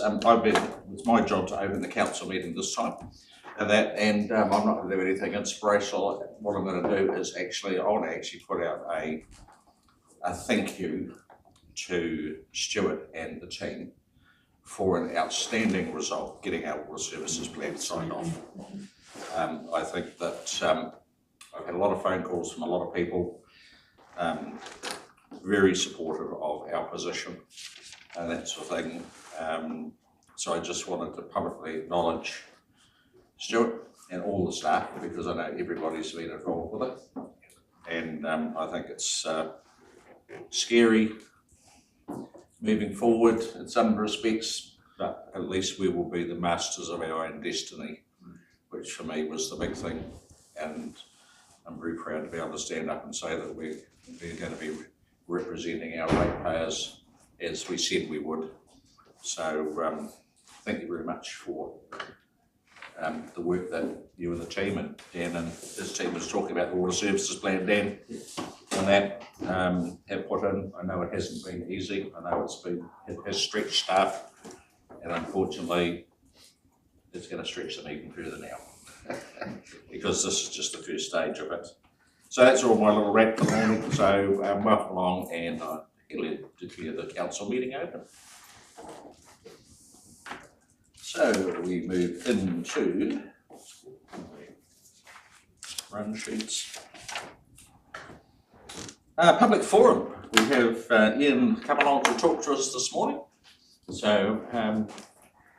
it's my job to open the council meeting this time, and I'm not going to do anything inspirational. What I'm going to do is I want to actually put out a thank you to Stuart and the team for an outstanding result, getting our water services plan signed off. I think that I've had a lot of phone calls from a lot of people, very supportive of our position and that sort of thing. So I just wanted to publicly acknowledge Stuart and all the staff, because I know everybody's been involved with it. And I think it's scary moving forward in some respects, but at least we will be the masters of our own destiny, which for me was the big thing. And I'm very proud to be able to stand up and say that we're going to be representing our ratepayers as we said we would. So thank you very much for the work that you and the team, and Dan and his team was talking about the water services plan, Dan, and that have put in. I know it hasn't been easy. I know it has stretched staff, and unfortunately it's going to stretch them even further now because this is just the first stage of it. So that's all my little rant for the morning. So welcome along, and I declare the council meeting open. So we move into run sheets. Public forum. We have Ian come along to talk to us this morning. So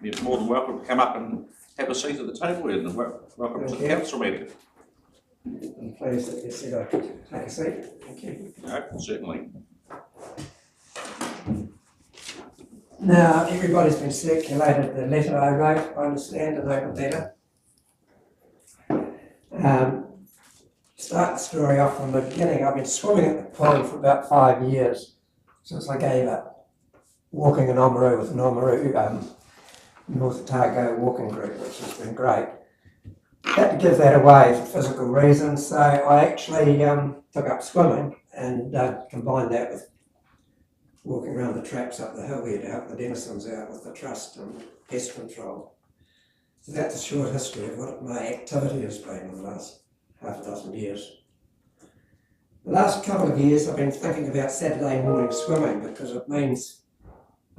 you're more than welcome to come up and have a seat at the table, and welcome to the council meeting. I'm pleased that you said I could take a seat. Thank you. No, certainly. Now, everybody's been circulated the letter I wrote, I understand, an open letter. Start the story off from the beginning. I've been swimming at the pond for about 5 years since I gave up walking in Oamaru with an Oamaru North Otago walking group, which has been great. Had to give that away for physical reasons, so I actually took up swimming and combined that with walking around the traps up the hill here to help the denizens out with the trust and pest control. So that's a short history of what my activity has been in the last half a dozen years. The last couple of years I've been thinking about Saturday morning swimming, because it means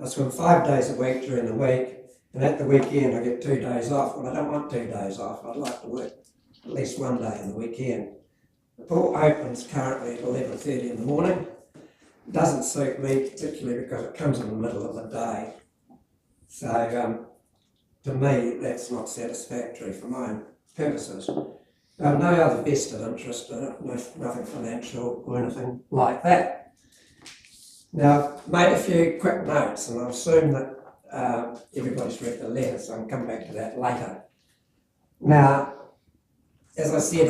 I swim 5 days a week during the week, and at the weekend I get 2 days off. Well, I don't want 2 days off. I'd like to work at least 1 day in the weekend. The pool opens currently at 11:30 in the morning. It doesn't suit me particularly because it comes in the middle of the day. So to me that's not satisfactory for my own purposes. I have no other vested interest in it, nothing financial or anything like that. Now, I've made a few quick notes, and I assume that everybody's read the letter, so I'll come back to that later. Now, as I said,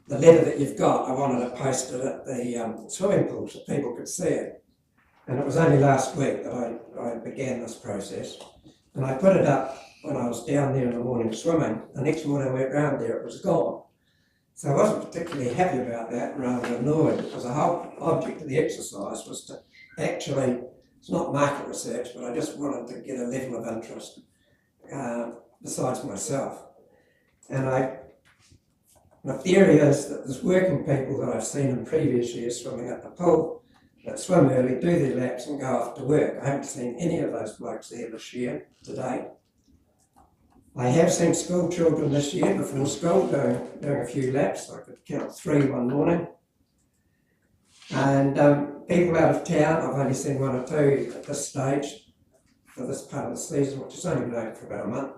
the letter that you've got, I wanted to post it at the swimming pool so people could see it. And it was only last week that I began this process. And I put it up when I was down there in the morning swimming. The next morning I went round there, it was gone. So I wasn't particularly happy about that, rather annoyed, because the whole object of the exercise was to actually, it's not market research, but I just wanted to get a level of interest besides myself. And my theory is that there's working people that I've seen in previous years swimming at the pool that swim early, do their laps and go off to work. I haven't seen any of those blokes there this year, to date. I have seen school children this year before school doing a few laps. I could count 3 one morning. And people out of town, I've only seen 1 or 2 at this stage for this part of the season, which has only been open for about a month.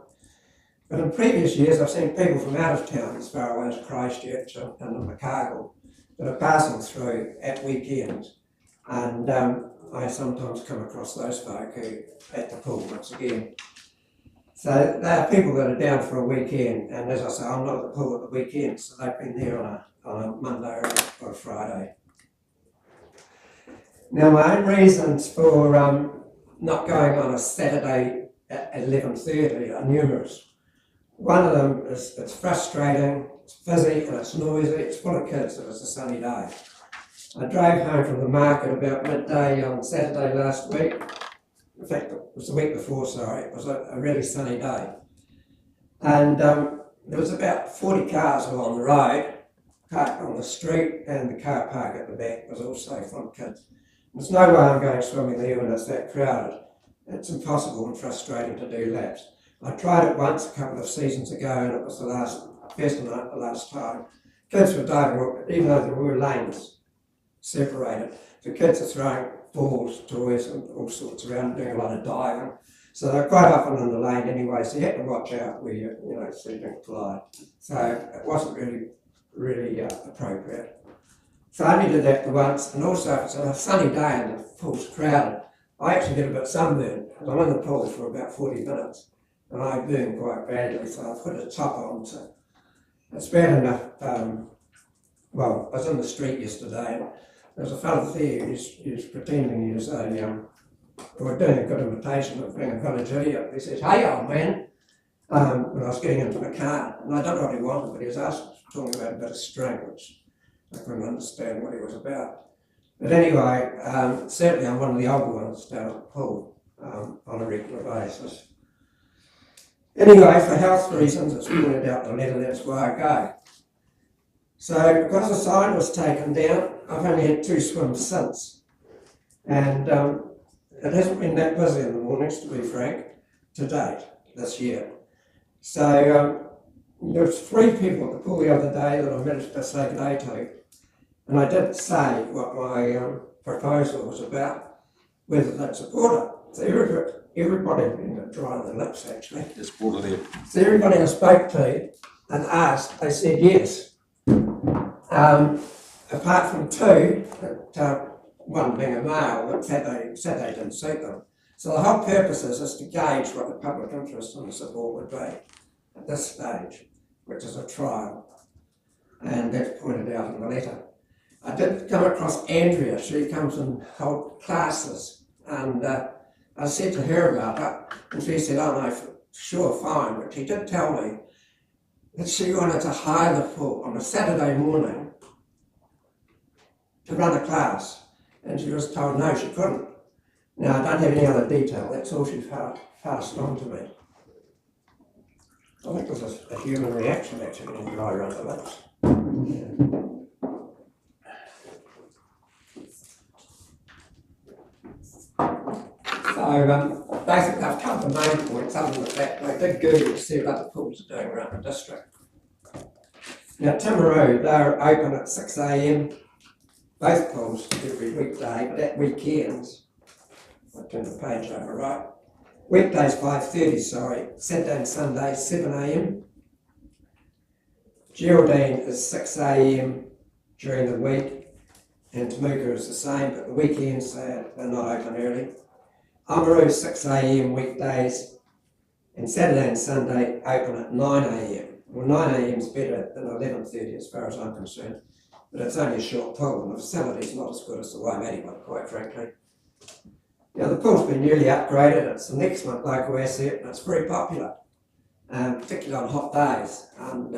But in previous years, I've seen people from out of town, as far away as Christchurch and Invercargill, that are passing through at weekends. And I sometimes come across those folk who at the pool once again. So they are people that are down for a weekend, and as I say, I'm not at the pool at the weekend, so they've been there on a Monday or a Friday. Now, my own reasons for not going on a Saturday at 11:30 are numerous. One of them is it's frustrating, it's busy and it's noisy, it's full of kids if it's a sunny day. I drove home from the market about midday on Saturday last week. In fact, it was the week before, sorry, it was a really sunny day. And there was about 40 cars along the road, parked on the street, and the car park at the back was also full of kids. There's no way I'm going swimming there when it's that crowded. It's impossible and frustrating to do laps. I tried it once a couple of seasons ago, and it was first and the last time. Kids were diving, even though there were lanes separated. The kids are throwing balls, toys, and all sorts around, doing a lot of diving. So they're quite often in the lane anyway, so you had to watch out where so you don't collide. So it wasn't really appropriate. So I only did that the once, and also if it's a sunny day and the pool's crowded, I actually get a bit sunburned, because I'm in the pool for about 40 minutes, and I burn quite badly, so I put a top on, so it's bad enough. Well, I was in the street yesterday, and there was a fellow there he was pretending he was doing a good imitation of being a village idiot. He says, "Hey, old man," when I was getting into the car, and I don't know what he wanted, but he was talking about a bit of string, which I couldn't understand what he was about. But anyway, certainly I'm one of the older ones down at the pool on a regular basis. Anyway, for health reasons, it's pointed out in the letter, that's why I go. So because the sign was taken down, I've only had 2 swims since. And it hasn't been that busy in the mornings, to be frank, to date, this year. So there was 3 people at the pool the other day that I managed to say good day to. And I did say what my proposal was about, whether they'd support it. So everybody, dry on their lips actually. There's water there. So everybody I spoke to and asked, they said yes. Apart from 2, one being a male, that said they didn't suit them. So the whole purpose is to gauge what the public interest in the support would be at this stage, which is a trial. And that's pointed out in the letter. I did come across Andrea. She comes and holds classes, and I said to her about it, and she said, "Oh no, sure, fine." But she did tell me that she wanted to hire the pool on a Saturday morning to run a class, and she was told no, she couldn't. Now I don't have any other detail. That's all she's passed on to me. I think there's a human reaction actually when you dry around the lips. Yeah. So basically I've covered the main points other than the fact I did Google to see what other pools are doing around the district. Now Timaru, they're open at 6 AM, both pools every weekday, but at weekends, I'll turn the page over, right? Weekdays 5:30, sorry, Saturday and Sunday 7 AM. Geraldine is 6 AM during the week, and Temuka is the same, but the weekends they're not open early. Oamaru 6 AM weekdays, and Saturday and Sunday open at 9 AM. Well, 9 AM is better than 11:30 as far as I'm concerned, but it's only a short pool, and the facility's not as good as the Waimate one, quite frankly. Now, the pool's been newly upgraded. It's an excellent local asset, and it's very popular, particularly on hot days. And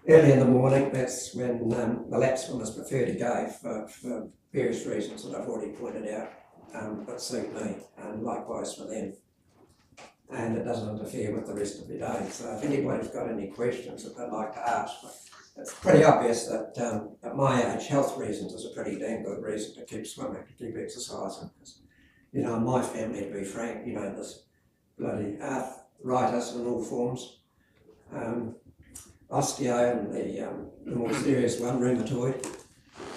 early in the morning, that's when the lap swimmers prefer to go for various reasons that I've already pointed out. That suit me, and likewise for them. And it doesn't interfere with the rest of the day. So if anybody's got any questions that they'd like to ask, it's pretty obvious that at my age, health reasons is a pretty damn good reason to keep swimming, to keep exercising. Because, my family, to be frank, there's bloody arthritis in all forms, osteo and the more serious one, rheumatoid,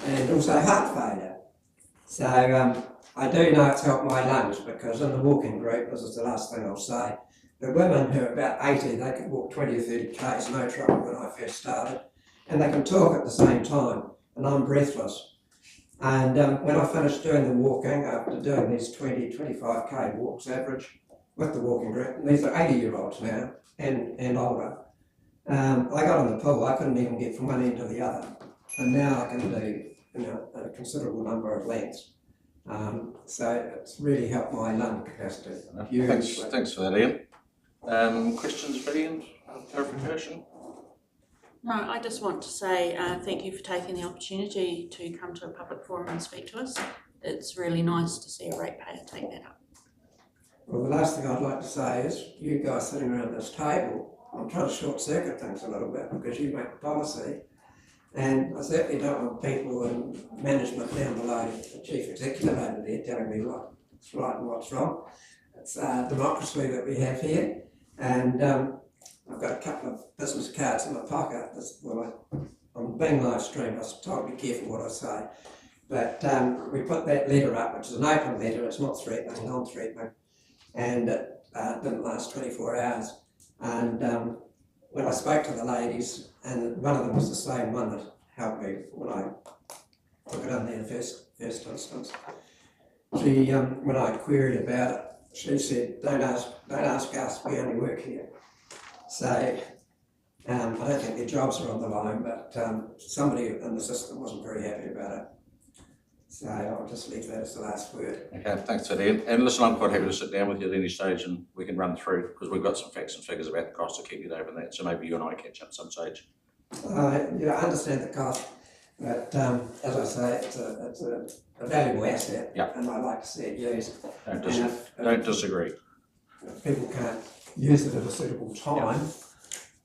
and also heart failure. So I do know it's helped my lungs, because in the walking group, this is the last thing I'll say, the women who are about 80, they could walk 20 or 30 k's, no trouble when I first started, and they can talk at the same time, and I'm breathless. And when I finished doing the walking, after doing these 20, 25k walks average with the walking group, and these are 80-year-olds now, and older, I got in the pool, I couldn't even get from one end to the other, and now I can do a considerable number of lengths. So it's really helped my lung capacity. Thanks for that, Ian. Questions for Ian? Clarification? No, I just want to say thank you for taking the opportunity to come to a public forum and speak to us. It's really nice to see a ratepayer take that up. Well, the last thing I'd like to say is, you guys sitting around this table, I'm trying to short circuit things a little bit because you make the policy. And I certainly don't want people in management down below the chief executive over there telling me what's right and what's wrong. It's democracy that we have here. And I've got a couple of business cards in my pocket. I'm being live streamed, I was told to be careful what I say. But we put that letter up, which is an open letter, it's not threatening, it's non-threatening. And it didn't last 24 hours. And when I spoke to the ladies, and one of them was the same one that helped me when I took it under the first instance, she, when I queried about it, she said, don't ask us, we only work here. So I don't think their jobs are on the line, but somebody in the system wasn't very happy about it. So I'll just leave that as the last word. Okay, thanks for that. And listen, I'm quite happy to sit down with you at any stage and we can run through, because we've got some facts and figures about the cost to keep it over that. So maybe you and I catch up some stage. Yeah, I understand the cost, but as I say, it's a valuable asset, Yep. and I like to see it used. Don't disagree. If people can't use it at a suitable time,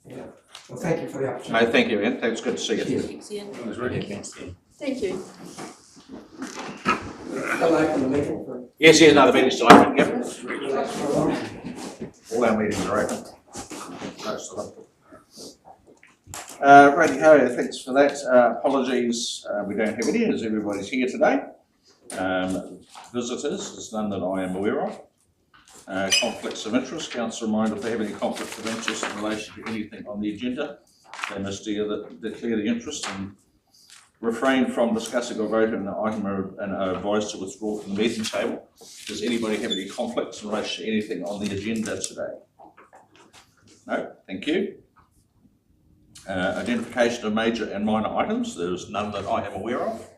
yeah. Well, thank you for the opportunity. No, thank you, Ian. It's good to see you. Cheers. Thanks, Ian. It was really interesting. Thank you. Still open the meeting for. Yes, no, the meeting's still open. Yep. For long. All our meetings are open. Most of them. Righty-ho, thanks for that. Apologies, we don't have any, as everybody's here today. Visitors, there's none that I am aware of. Conflicts of interest, council reminder, if they have any conflicts of interest in relation to anything on the agenda, they must declare the interest and refrain from discussing or voting on the item and are advised to withdraw from the meeting table. Does anybody have any conflicts in relation to anything on the agenda today? No, thank you. Identification of major and minor items, there's none that I am aware of.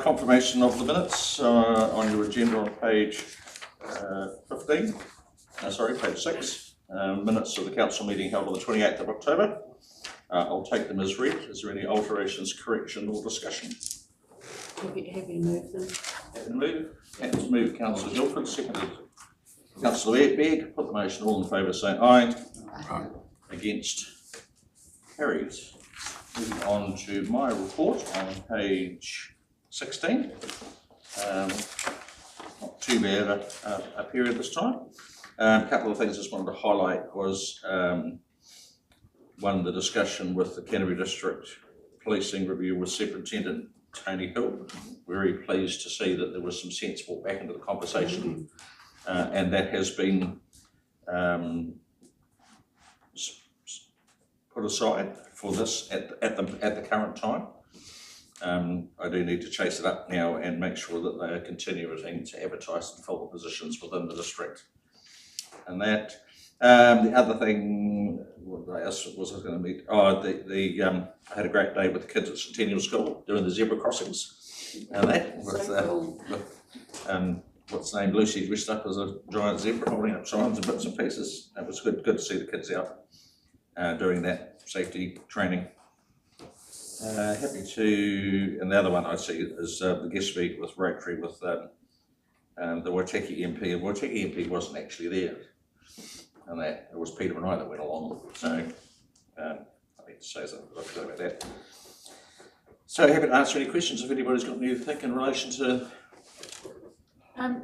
Confirmation of the minutes on your agenda on page 15, page 6. Minutes of the council meeting held on the 28th of October. I'll take them as read. Is there any alterations, correction or discussion? Have you moved them? Hands moved, Councillor Guildford, seconded Councillor Begg. Put the motion, all in favour say aye. Aye. Against, carried. Moving on to my report on page 16. Not too bad a period this time. A couple of things I just wanted to highlight was one, the discussion with the Canterbury District Policing Review with Superintendent Tony Hill. Very pleased to see that there was some sense brought back into the conversation, and that has been put aside for this at the current time. I do need to chase it up now and make sure that they are continuing to advertise and fill the positions within the district. And that, the other thing, what else was I going to meet? Oh, I had a great day with the kids at Centennial School doing the zebra crossings, and that with what's named Lucy dressed up as a giant zebra holding up signs and bits and pieces. It was good to see the kids out doing that safety training. Happy to, and the other one I see is the guest speaker with Rotary with the Waitaki MP, and Waitaki MP wasn't actually there, and that it was Peter and I that went along, so I need to say something about that. So happy to answer any questions if anybody's got anything in relation to.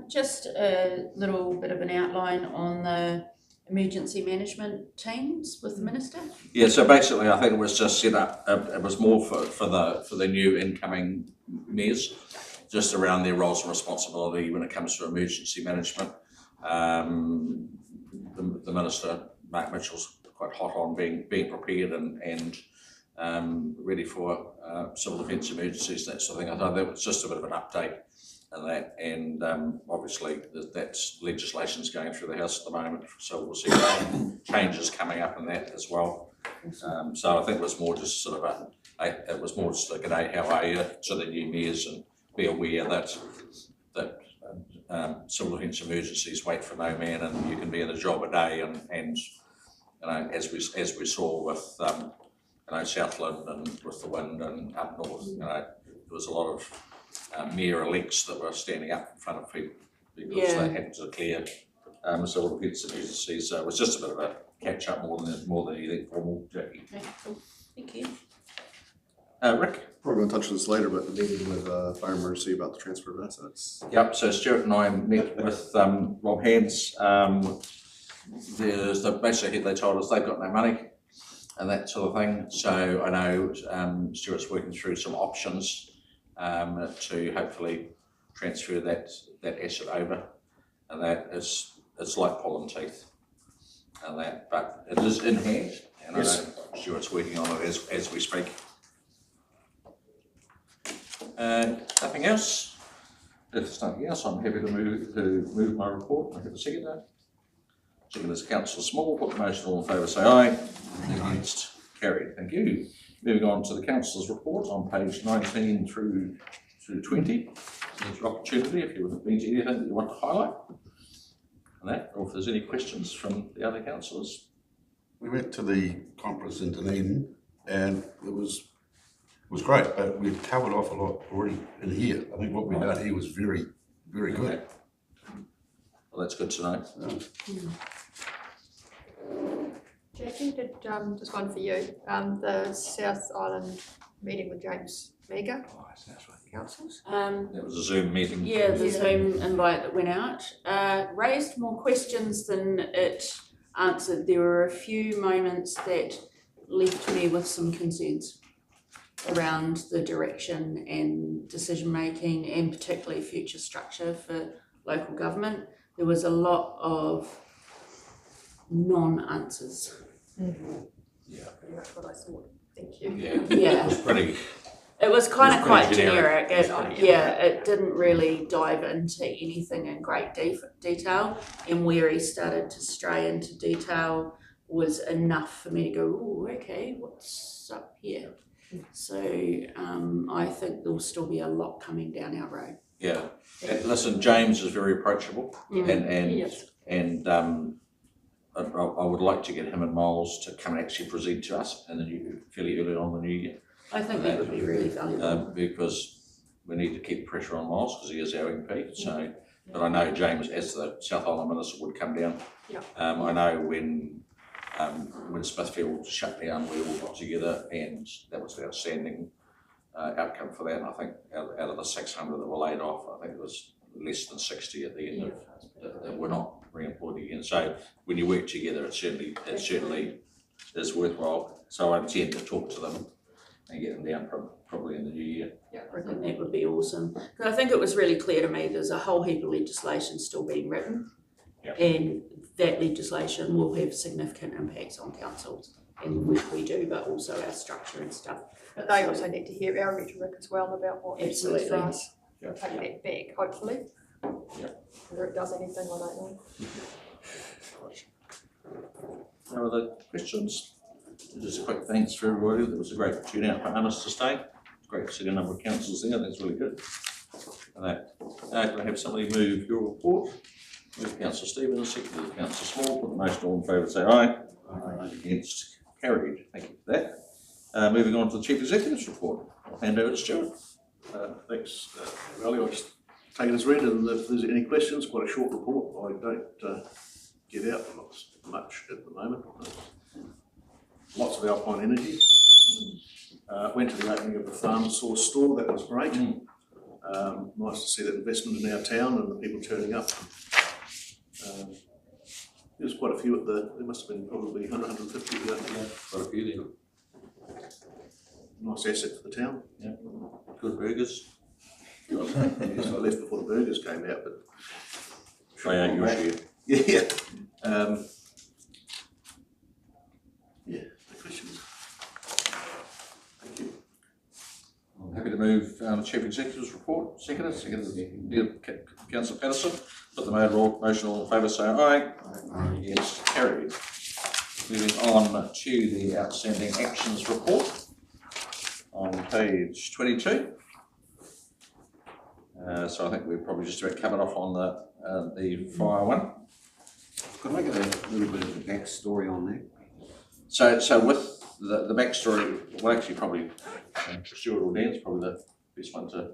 Just a little bit of an outline on the emergency management teams with the Minister. Yeah, so basically I think it was just set up, it was more for the new incoming mayors, just around their roles and responsibility when it comes to emergency management. The Minister, Mark Mitchell's quite hot on being prepared and ready for civil defence emergencies, that sort of thing. I thought that was just a bit of an update and that, and obviously that's legislation's going through the House at the moment, so we'll see changes coming up in that as well. So I think it was more just sort of it was more just a g'day, how are you, to the new mayors, and be aware that civil defence emergencies wait for no man, and you can be in a job a day, and you know, as we saw with Southland and with the wind and up north, you know, there was a lot of mayor-elects that were standing up in front of people because Yeah. they had to clear sort of events and emergencies. So it was just a bit of a catch-up more than anything formal, Jackie. Okay, cool. Thank you. Rick? Probably going to touch on this later, but the meeting with Fire Emergency about the transfer of assets. Yep, so Stuart and I met with Rob Hands. Basically they told us they've got no money and that sort of thing. So I know Stuart's working through some options to hopefully transfer that asset over, and that is, it's like pulling teeth and that, but it is in hand, and yes. I know Stuart's working on it as we speak. Nothing else? If there's nothing else, I'm happy to move my report. I have a seconder. Second is Councillor Small. Put the motion, all in favour say aye. Against, carried. Thank you. Moving on to the councillor's report on page 19 through 20. There's your opportunity if you have been to anything that you want to highlight. And that, or if there's any questions from the other councillors. We went to the conference in Dunedin and it was great, but we've covered off a lot already in here. I think what we've done here was very, very good. Okay. Well, that's good to know. Jackie, just one for you. The South Island meeting with James Meager, councils. That was a Zoom meeting. Yeah, the Zoom invite that went out raised more questions than it answered. There were a few moments that left me with some concerns around the direction and decision making, and particularly future structure for local government. There was a lot of non-answers. Mm-hmm. Yeah. Pretty much what I thought. Thank you. Yeah. Yeah. It was pretty. It was kind of quite generic. generic. It didn't really dive into anything in great detail, and where he started to stray into detail was enough for me to go, oh, okay, what's up here? So I think there'll still be a lot coming down our road. Yeah. And listen, James is very approachable, and I would like to get him and Miles to come and actually present to us in the fairly early on in the new year. I think that would be really valuable. Because we need to keep pressure on Miles because he is our MP. So, but I know James, as the South Island Minister, would come down. Yeah. I know when Smithfield shut down, we all got together, and that was an outstanding outcome for that. And I think out of the 600 that were laid off, I think it was less than 60 at the end that were not re-employed again. So when you work together, it certainly is worthwhile. So I intend to talk to them and get them down probably in the new year. Yeah, I think that would be awesome. Because I think it was really clear to me there's a whole heap of legislation still being written, and that legislation will have significant impacts on councils and which we do, but also our structure and stuff. But they also need to hear our rhetoric as well about what is good for us. Yeah. Take that back, hopefully. Yeah. Whether it does anything, I don't know. No other questions? Just a quick thanks for everybody. There was a great turnout for Annis to stay. It's great to see a number of councillors there. That's really good. And that, can I have somebody move your report? Move Councillor Stevens, seconded Councillor Small. Put the motion, all in favour say aye. Aye. Against, carried. Thank you for that. Moving on to the Chief Executive's report. I'll hand over to Stuart. Thanks, Raleigh. I'll just take it as read, and if there's any questions, quite a short report. I don't get out much at the moment. Lots of Alpine energy. Went to the opening of the Farm Source store. That was great. Nice to see that investment in our town and the people turning up. There's quite a few at there must have been probably 100, 150 at the opening. Quite a few there. Nice asset for the town. Yeah. Good burgers. Yes, I left before the burgers came out, but Try out your share. yeah. No questions. Thank you. I'm happy to move the Chief Executive's report. Seconded Councillor Patterson. Put the motion, all in favour say aye. Aye. Yes, carried. Moving on to the outstanding actions report on page 22. So I think we've probably just about covered off on the fire one. Could I get a little bit of a backstory on that? So with the backstory, well actually probably Stuart or Dan's probably the best one to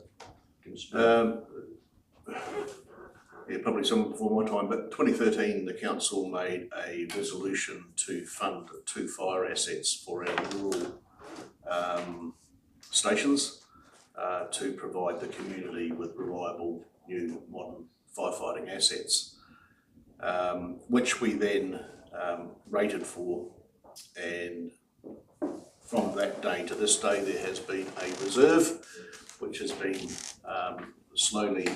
Yeah, probably some before my time, but 2013, the council made a resolution to fund 2 fire assets for our rural stations to provide the community with reliable, new, modern firefighting assets, which we then rated for, and from that day to this day there has been a reserve which has been slowly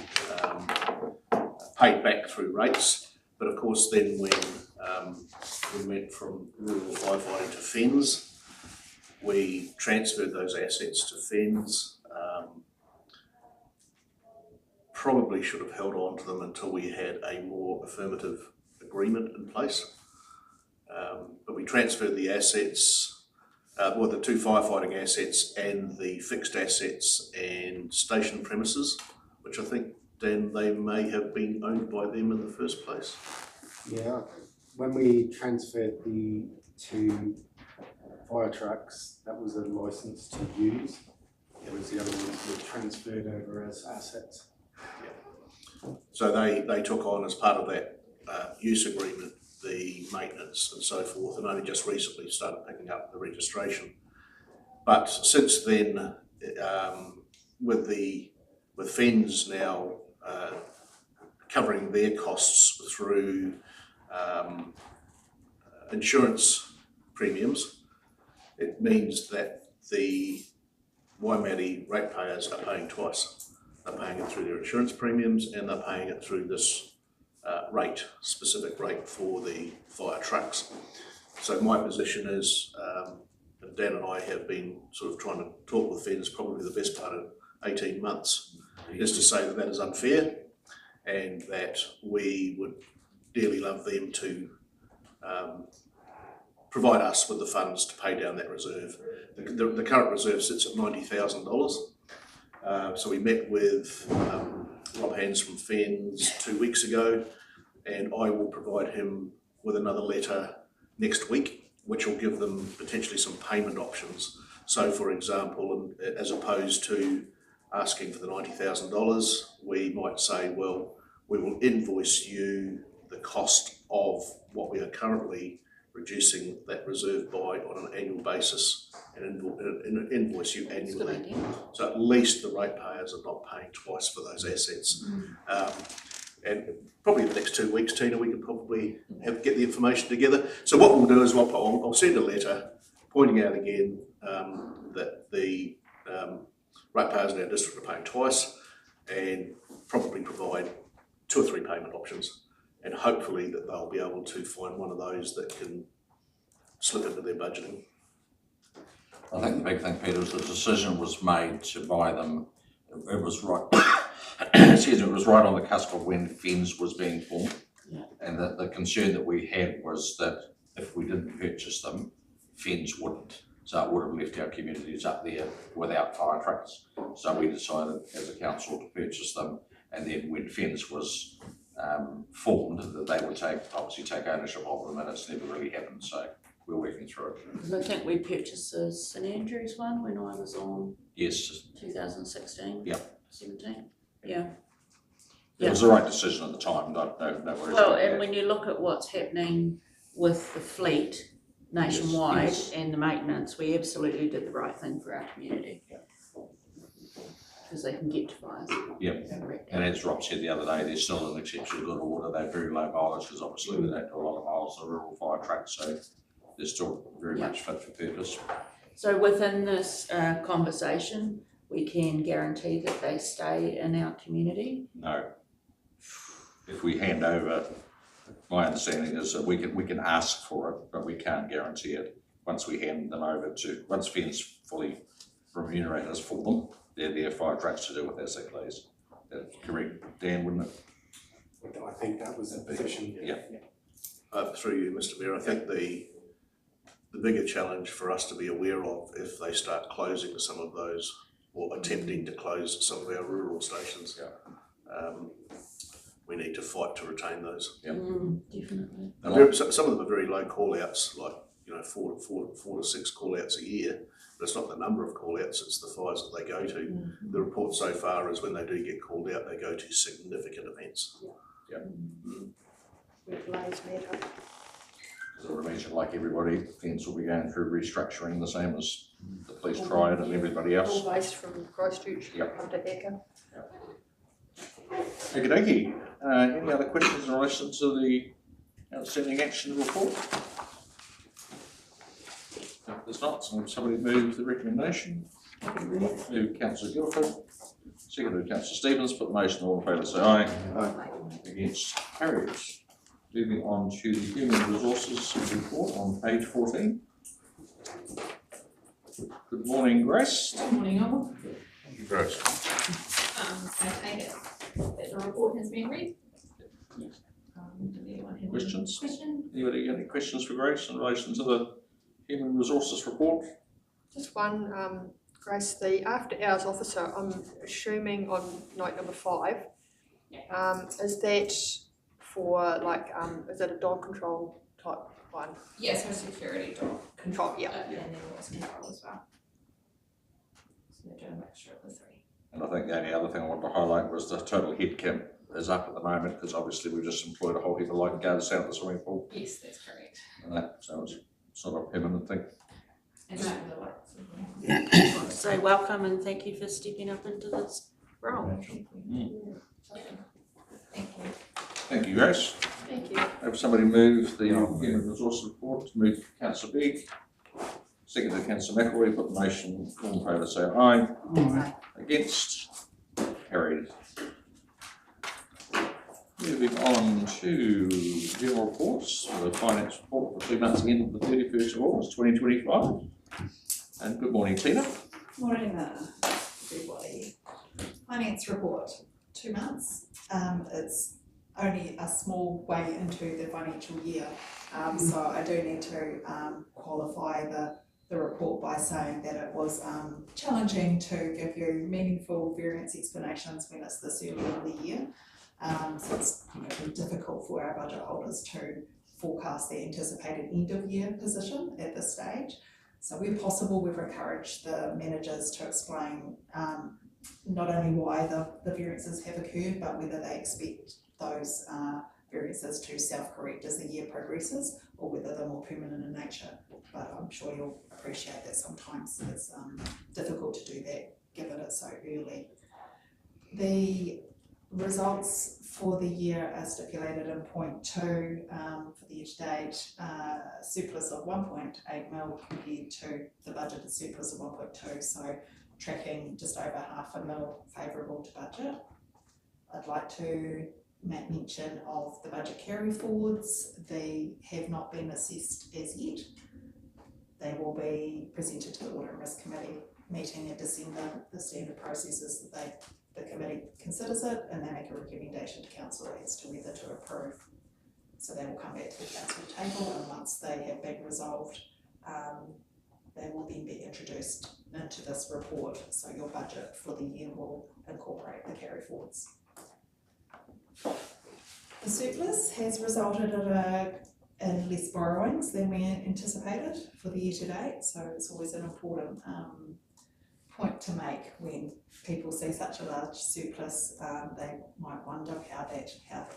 paid back through rates. But of course then when we went from rural firefighting to FENS, we transferred those assets to FENS. Probably should have held on to them until we had a more affirmative agreement in place. But we transferred the assets, the 2 firefighting assets and the fixed assets and station premises, which I think, Dan, they may have been owned by them in the first place. Yeah, when we transferred the 2 fire trucks, that was a license to use, whereas the other ones were transferred over as assets. So they took on, as part of that use agreement, the maintenance and so forth, and only just recently started picking up the registration. But since then, with FENS now covering their costs through insurance premiums, it means that the Waimate ratepayers are paying twice. They're paying it through their insurance premiums and they're paying it through this specific rate for the fire trucks. So my position is, and Dan and I have been sort of trying to talk with FENS probably the best part of 18 months, is to say that that is unfair and that we would dearly love them to provide us with the funds to pay down that reserve. The current reserve sits at $90,000. So we met with Rob Hands from FENS 2 weeks ago, and I will provide him with another letter next week, which will give them potentially some payment options. So for example, as opposed to asking for the $90,000, we might say, well, we will invoice you the cost of what we are currently reducing that reserve by on an annual basis, and invoice you annually. So at least the ratepayers are not paying twice for those assets. And probably in the next 2 weeks, Tina, we can probably get the information together. So what we'll do is I'll send a letter pointing out again that the ratepayers in our district are paying twice, and probably provide 2 or 3 payment options, and hopefully that they'll be able to find one of those that can slip into their budgeting. I think the big thing, Peter, is the decision was made to buy them. It was right. Excuse me, it was right on the cusp of when FENS was being formed, and the concern that we had was that if we didn't purchase them, FENS wouldn't. So it would have left our communities up there without fire trucks. So we decided as a council to purchase them, and then when FENS was formed, that they would obviously take ownership of them, and it's never really happened. So we're working through it. Because I think we purchased the St Andrews one when I was on. Yes. 2016. Yeah. 17. Yeah. It was the right decision at the time. No worries. Well, and when you look at what's happening with the fleet nationwide, yes. And the maintenance, we absolutely did the right thing for our community. Because they can get to fires. Yep. And as Rob said the other day, they're still in exceptionally good order. They're very low mileage because obviously they don't do a lot of miles on rural fire trucks, so they're still very much fit for purpose. So within this conversation, we can guarantee that they stay in our community? No. If we hand over, my understanding is that we can ask for it, but we can't guarantee it. Once we hand them over once FENS fully remunerate us for them, they're their fire trucks to do with as they please. That's correct, Dan, wouldn't it? I think that was the position. Yeah. Through you, Mr. Mayor, I think the bigger challenge for us to be aware of, if they start closing some of those or attempting to close some of our rural stations, we need to fight to retain those. Yep. Definitely. Some of them are very low call outs, like 4 to 6 call outs a year. it's not the number of call-outs, it's the fires that they go to. The report so far is when they do get called out, they go to significant events. Red blaze matter. I would imagine, like everybody, Defence will be going through restructuring the same as the police triad and everybody else. All based from Christchurch Yep. up to Eka. Okie dokie. Any other questions in relation to the outstanding action report? If there's not, so somebody move the recommendation. Move Councillor Guildford. Seconded Councillor Stevens. Put the motion, all in favour say aye. Aye. Against, carried. Moving on to the Human Resources report on page 14. Good morning, Grace. Good morning, all. Gross. I take it that the report has been read. Did anyone have any Questions? Question? Anybody got any questions for Grace in relation to the Human Resources report? Just one, Grace, the after hours officer, I'm assuming on note number 5. Is that for like, is it a dog control type one? Yes, for security dog. Control, yeah. And then voice control as well. So they're doing a mixture of the 3. And I think the only other thing I wanted to highlight was the total head count is up at the moment because obviously we've just employed a whole heap of lifeguards out at the swimming pool Yes, that's correct. and that, so it's not a permanent thing. And that with the lights as well. So welcome and thank you for stepping up into this role. Thank you. Thank you, Grace. Thank you. Have somebody move the Human Resources report, move Councillor Bigg. Seconded Councillor McElroy, put the motion, all in favour say aye. Aye. Against, carried. Moving on to general reports, the finance report for 2 months ending the 31st of August 2025. And good morning, Tina. Morning, everybody. Finance report, 2 months. It's only a small way into the financial year, so I do need to qualify the report by saying that it was challenging to give you meaningful variance explanations when it's this early in the year. So it's been difficult for our budget holders to forecast the anticipated end of year position at this stage. So where possible, we've encouraged the managers to explain not only why the variances have occurred, but whether they expect those variances to self-correct as the year progresses, or whether they're more permanent in nature. But I'm sure you'll appreciate that sometimes it's difficult to do that given it's so early. The results for the year are stipulated in point 2 for the year to date, surplus of 1.8 mil compared to the budgeted surplus of 1.2, so tracking just over £0.5 mil favourable to budget. I'd like to make mention of the budget carry forwards. They have not been assessed as yet. They will be presented to the Audit and Risk Committee meeting in December. The standard process is that the committee considers it and they make a recommendation to council as to whether to approve. So they will come back to the council table, and once they have been resolved, they will then be introduced into this report. So your budget for the year will incorporate the carry forwards. The surplus has resulted in less borrowings than we anticipated for the year to date, so it's always an important point to make when people see such a large surplus. They might wonder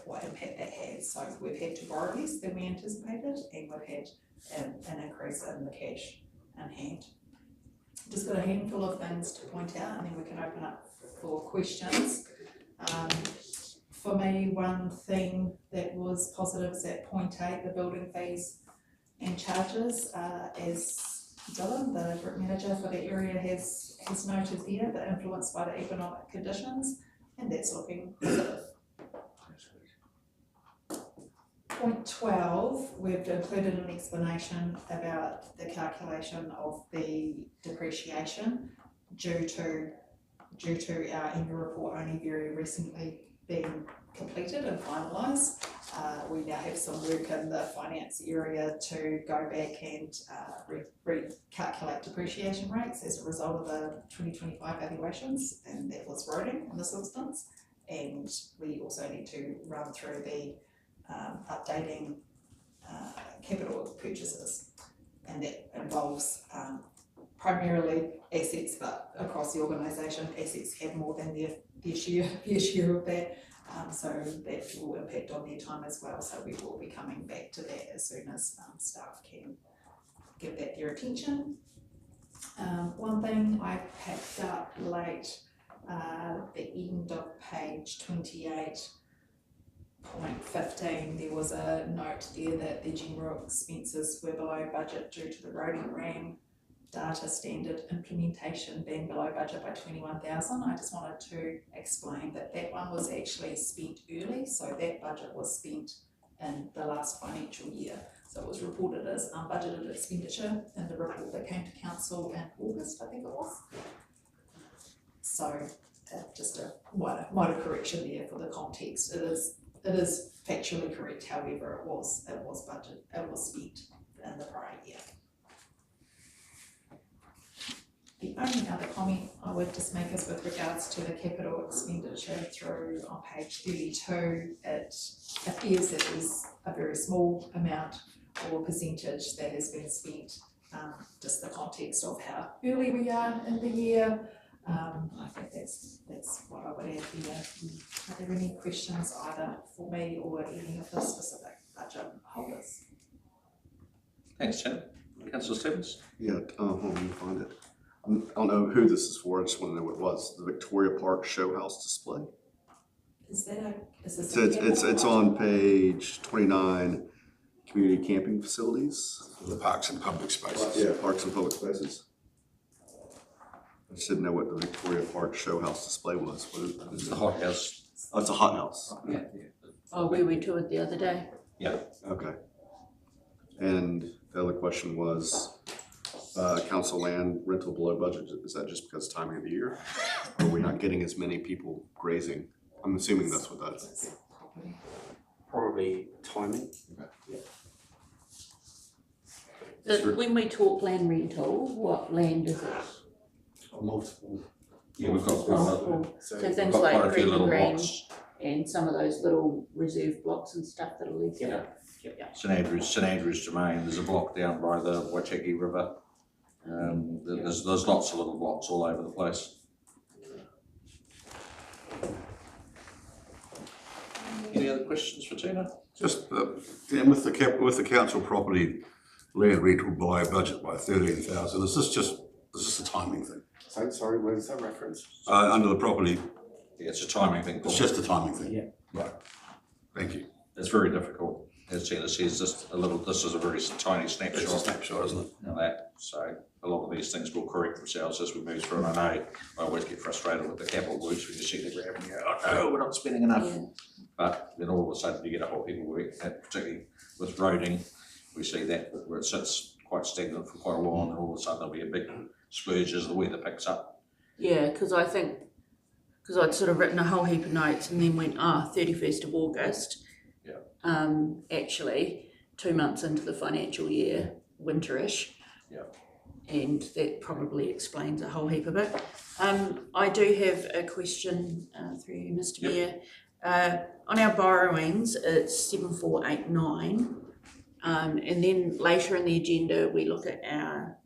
what impact that has. So we've had to borrow less than we anticipated, and we've had an increase in the cash in hand. Just got a handful of things to point out, and then we can open up for questions. For me, one thing that was positive is at point 8, the building fees and charges, as Dylan, the group manager for the area, has noted there, they're influenced by the economic conditions, and that's looking positive. Point 12, we've included an explanation about the calculation of the depreciation due to our annual report only very recently being completed and finalised. We now have some work in the finance area to go back and recalculate depreciation rates as a result of the 2025 valuations, and that was roading in this instance. And we also need to run through the updating capital purchases, and that involves primarily assets, but across the organisation, assets have more than their share of that. So that will impact on their time as well, so we will be coming back to that as soon as staff can give that their attention. One thing I picked up late, the end of page 28.15, there was a note there that the general expenses were below budget due to the roading RAM data standard implementation being below budget by 21,000. I just wanted to explain that that one was actually spent early, so that budget was spent in the last financial year. So it was reported as unbudgeted expenditure in the report that came to council in August, I think it was. So just a minor correction there for the context. It is factually correct, however, it was spent in the prior year. The only other comment I would just make is with regards to the capital expenditure through on page 32, it appears that there's a very small amount or percentage that has been spent, just the context of how early we are in the year. I think that's what I would add here. Are there any questions either for me or any of the specific budget holders? Thanks, Jen. Councillor Stevens? Yeah, hold on, let me find it. I don't know who this is for, I just want to know what it was. The Victoria Park Show House display. Is this It's on page 29, community camping facilities. The parks and public spaces. Yeah, parks and public spaces. I just didn't know what the Victoria Park Show House display was. What is It's it? the hot house. Oh, it's a hot house. Oh, we went to it the other day. Okay. And the other question was, council land rental below budget, is that just because timing of the year? Or are we not getting as many people grazing? I'm assuming that's what that is. Probably timing. When we talk land rental, what land is it? Multiple. Yeah, we've got Multiple. So So we've things got like quite a few green little green blocks. and some of those little reserve blocks and stuff that are left there. St Andrews Domain, there's a block down by the Waitaki River. There's lots of little blocks all over the place. Any other questions for Tina? Just, Dan, with the council property land rental below budget by 13,000, is this just a timing thing? So, sorry, where's that reference? Under the property, Yeah, it's a timing thing. it's just a timing thing? Yeah. Right, thank you. It's very difficult. As Tina says, this is a very tiny snapshot. It's a snapshot, isn't it? Of that, so a lot of these things will correct themselves as we move through, and I know I always get frustrated with the capital works when you see the graph and you go, oh no, we're not spending enough. Yeah. But then all of a sudden you get a whole heap of work, and particularly with roading, we see that where it sits quite stagnant for quite a while, and then all of a sudden there'll be a big splurge as the weather picks up. Yeah, because I'd sort of written a whole heap of notes and then went, 31st of August. Yeah. Actually, 2 months into the financial year, winterish. Yeah. And that probably explains a whole heap of it. I do have a question through you, Mr. Mayor. On our borrowings, it's 7489. And then later in the agenda, we look at our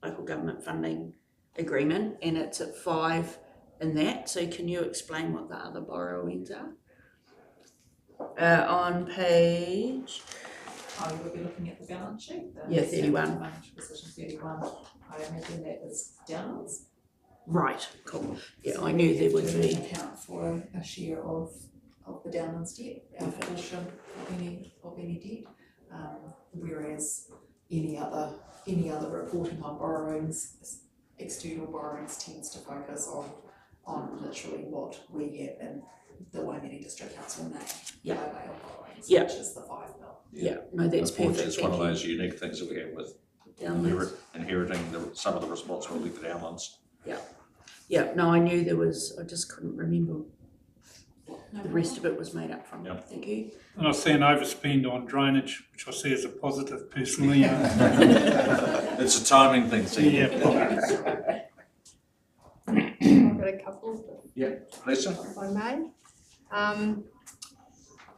local government funding agreement and it's at 5 in that. So can you explain what the other borrowings are? On page... Oh, you would be looking at the balance sheet? 31. Financial position 31, I imagine that is downwards. Right, cool. Yeah, I knew there would be. Account for a share of the Downlands debt, our portion of any debt. Whereas any other reporting on borrowings, external borrowings tends to focus on literally what we have in the Waimate District Council name. Yeah. By way of borrowings, Yeah. which is the 5 mil. Yeah, no, that's Unfortunately, perfect. it's one of those unique things that we have with inheriting some of the responsibility for downlands. Yeah, no, I knew there was, I just couldn't remember what the rest of it was made up from. Yeah. Thank you. And I see an overspend on drainage, which I see as a positive personally. It's a timing thing, see? Yeah. I've got a couple, Lisa? if I may.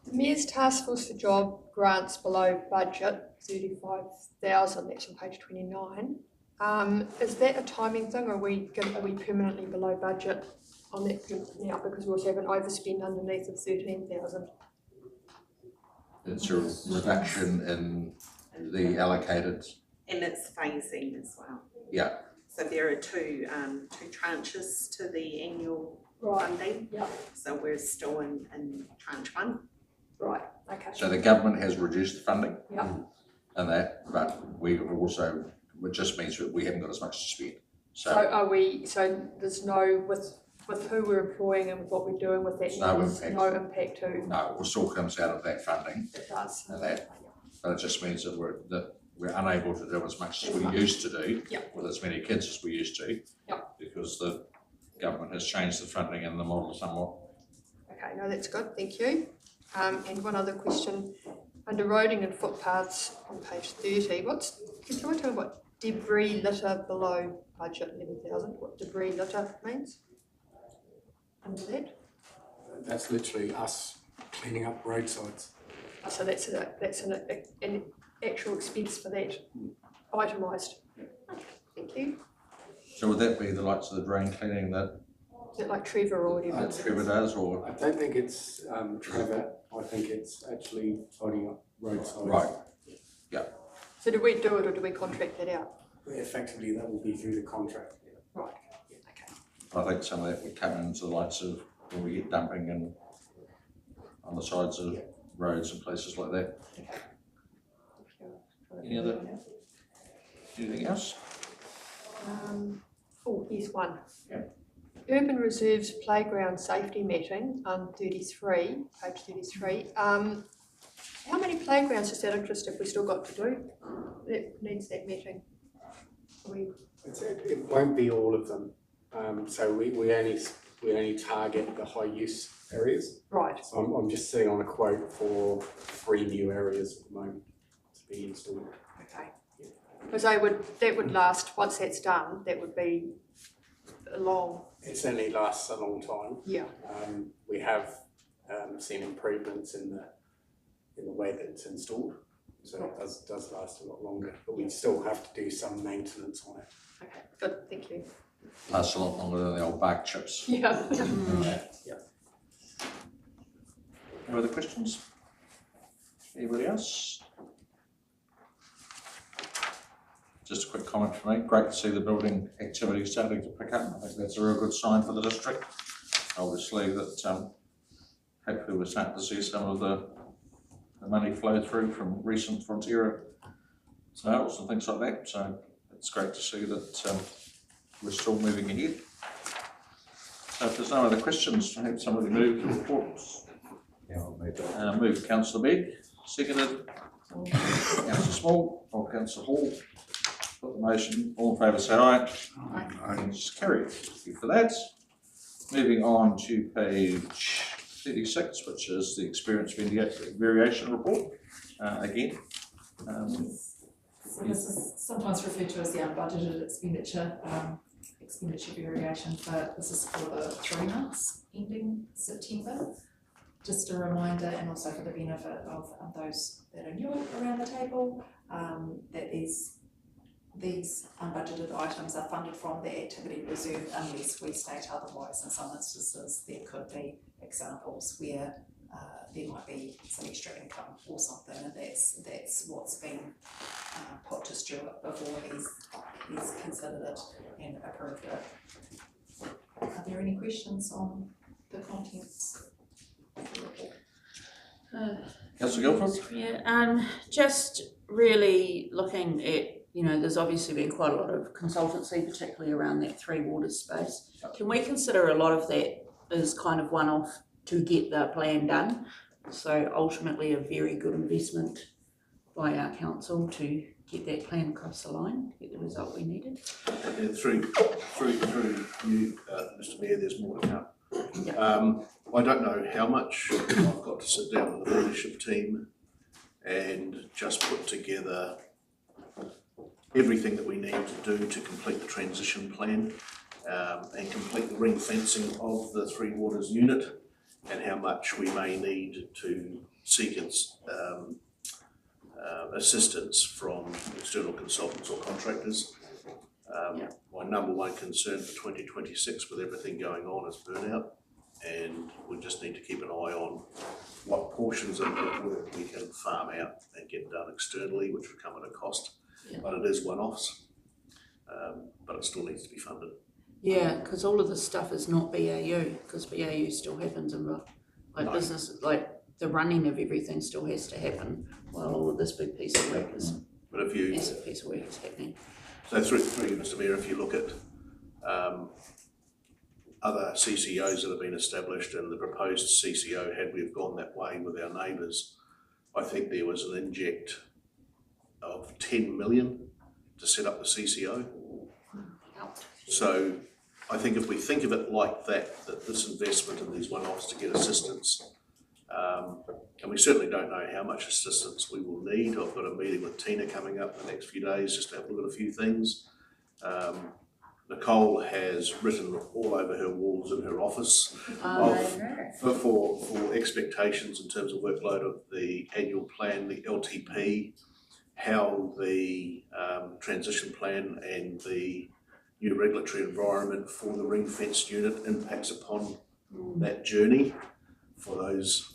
The Mayor's Task Force for Job grants below budget, 35,000, that's on page 29. Is that a timing thing, or are we permanently below budget on that now, because we also have an overspend underneath of 13,000? It's a reduction in the allocated, And it's phasing as well. yeah, So there are two tranches to the annual funding. Yeah. So we're still in tranche one. Right, okay. so the government has reduced the funding. Yeah. And that, but we also, it just means that we haven't got as much to spend, So are we, so there's no, with who we're employing and what we're doing with that, There's no there's impact. no impact to, No, it still comes out of that funding, it does. and that, but it just means that we're unable to do as much as we used to do, Yeah. with as many kids as we used to. Yeah. Because the government has changed the funding and the model somewhat. Okay, no, that's good, thank you. And one other question, under roading and footpaths on page 30, can someone tell me what debris litter below budget 11,000, what debris litter means? Under that? That's literally us cleaning up roadsides. Oh, so that's an actual expense for that, itemised. Thank you. So would that be the likes of the drain cleaning that Is it like Trevor or whatever? Trevor does, or? I don't think it's Trevor, I think it's actually tidying up roadsides. Right. So do we do it or do we contract that out? Effectively, that will be through the contract. Right, okay. I think some of that would come into the likes of when we get dumping and on the sides of roads and places like that. Anything else? Oh, here's one. Yeah. Urban Reserves Playground Safety Matting, 33, page 33. How many playgrounds, just out of interest, have we still got to do that needs that matting? It won't be all of them. So we only target the high use areas. Right. So I'm just sitting on a quote for 3 new areas at the moment to be installed. Okay. Because that would last, once that's done, that would be a long. It certainly lasts a long time. Yeah. We have seen improvements in the way that it's installed, so it does last a lot longer. But we still have to do some maintenance on it. Okay, good, thank you. Lasts a lot longer than the old bag chips. Yeah. Yeah. Any other questions? Anybody else? Just a quick comment from me. Great to see the building activity starting to pick up. I think that's a real good sign for the district. Obviously, that hopefully we're starting to see some of the money flow through from recent Frontiera sales and things like that. So it's great to see that we're still moving ahead. So if there's no other questions, I have somebody move the reports. Yeah, I'll make that. Move Councillor Begg, seconded Councillor Small or Councillor Hall. Put the motion, all in favour say aye. Aye. It's carried. Thank you for that. Moving on to page 36, which is the experience variation report. Again. So this is sometimes referred to as the unbudgeted expenditure variation, but this is for the 3 months ending September. Just a reminder, and also for the benefit of those that are new around the table, that these unbudgeted items are funded from the activity reserve unless we state otherwise. In some instances, there could be examples where there might be some extra income or something, and that's what's been put to Stuart before he's considered it and approved it. Are there any questions on the contents of the report? Councillor Guildford? Yeah, just really looking at, there's obviously been quite a lot of consultancy, particularly around that 3 waters space. Can we consider a lot of that as kind of one-off to get the plan done? So ultimately a very good investment by our council to get that plan across the line, get the result we needed. And through you, Mr Mayor, there's more to come. Yeah. I don't know how much. I've got to sit down with the leadership team and just put together everything that we need to do to complete the transition plan and complete the ring fencing of the 3 waters unit, and how much we may need to seek assistance from external consultants or contractors. My number one concern for 2026 with everything going on is burnout, and we just need to keep an eye on what portions of the work we can farm out and get done externally, which will come at a cost. Yeah. But it is one-offs, but it still needs to be funded. Yeah, because all of this stuff is not BAU, because BAU still happens in like business, like the running of everything still has to happen while all of this big piece of work is, But if you, massive piece of work is happening. so through you, Mr. Mayor, if you look at other CCOs that have been established and the proposed CCO, had we have gone that way with our neighbours, I think there was an inject of 10 million to set up the CCO. So I think if we think of it like that, that this investment in these one-offs to get assistance, and we certainly don't know how much assistance we will need. I've got a meeting with Tina coming up in the next few days just to have a look at a few things. Nicole has written all over her walls in her office for expectations in terms of workload of the annual plan, the LTP, how the transition plan and the new regulatory environment for the ring-fenced unit impacts upon that journey for those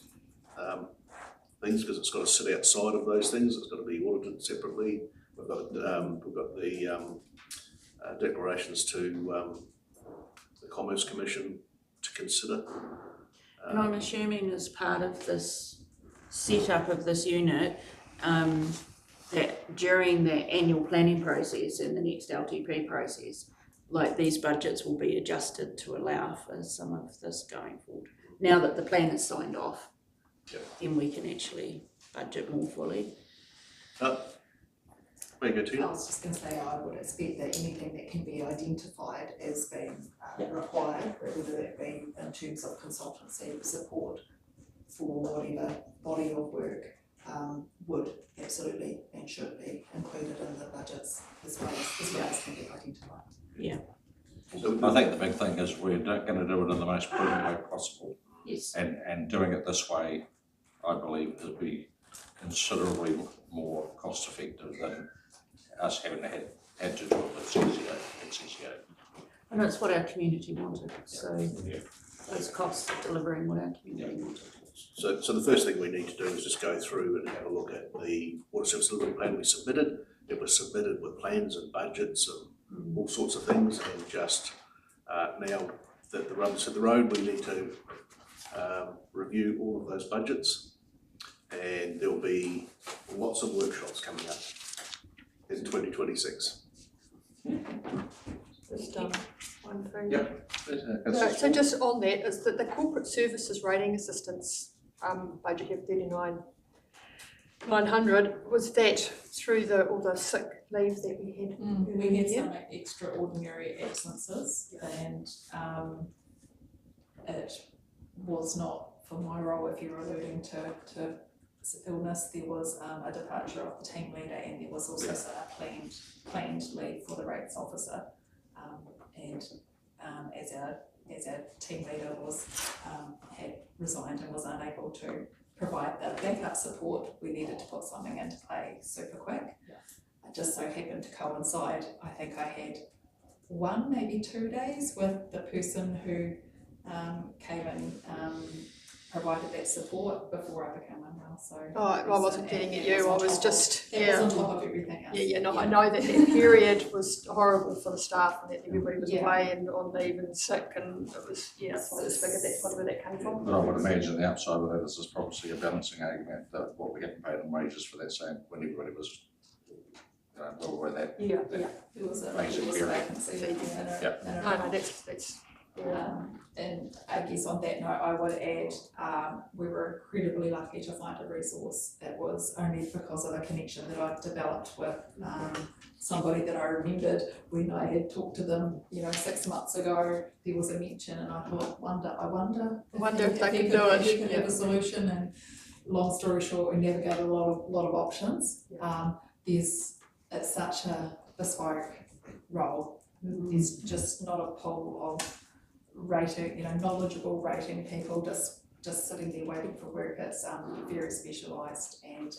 things, because it's got to sit outside of those things. It's got to be audited separately. We've got the declarations to the Commerce Commission to consider. And I'm assuming as part of this setup of this unit, that during the annual planning process and the next LTP process, like these budgets will be adjusted to allow for some of this going forward. Now that the plan is signed off, then we can actually budget more fully. There you go, Tina. I was just going to say, I would expect that anything that can be identified as being required, whether that be in terms of consultancy support for whatever body of work, would absolutely and should be included in the budgets as well as can be identified. Yeah. So I think the big thing is we're going to do it in the most prudent way possible. Yes. And doing it this way, I believe, will be considerably more cost effective than us having had to do it with CCO. And that's what our community wanted, so those costs of delivering what our community wanted. So the first thing we need to do is just go through and have a look at the water service delivery plan we submitted. It was submitted with plans and budgets and all sorts of things, and just now that the rubber's hit the road, we need to review all of those budgets, and there'll be lots of workshops coming up in 2026. Just one thing. Yep. So just on that, is that the corporate services rating assistance budget here, 39,900, was that through all the sick leave that we had? We had some extraordinary absences, and it was not for my role. If you're alluding to illness, there was a departure of the team leader, and there was also a planned leave for the rates officer, and as our team leader had resigned and was unable to provide the backup support, we needed to put something into play super quick. It just so happened to coincide, I think I had 1, maybe 2 days with the person who came and provided that support before I became unwell. So I wasn't getting at you, I was just, it was on top of everything else. I know that period was horrible for the staff, and that everybody was away and on leave and sick, and it was, I just figured that's where that came from. But I would imagine the upside of that is there's probably a balancing argument that what we haven't paid in wages for that same when everybody was well aware that. There was a vacancy. That's and I guess on that note, I would add, we were incredibly lucky to find a resource. It was only because of a connection that I've developed with somebody that I remembered when I had talked to them, 6 months ago. There was a mention, and I thought, I wonder if they can do it. If they could have a solution. And long story short, we navigated a lot of options. It's such a bespoke role. There's just not a pool of rating, knowledgeable rating people just sitting there waiting for work. It's very specialised, and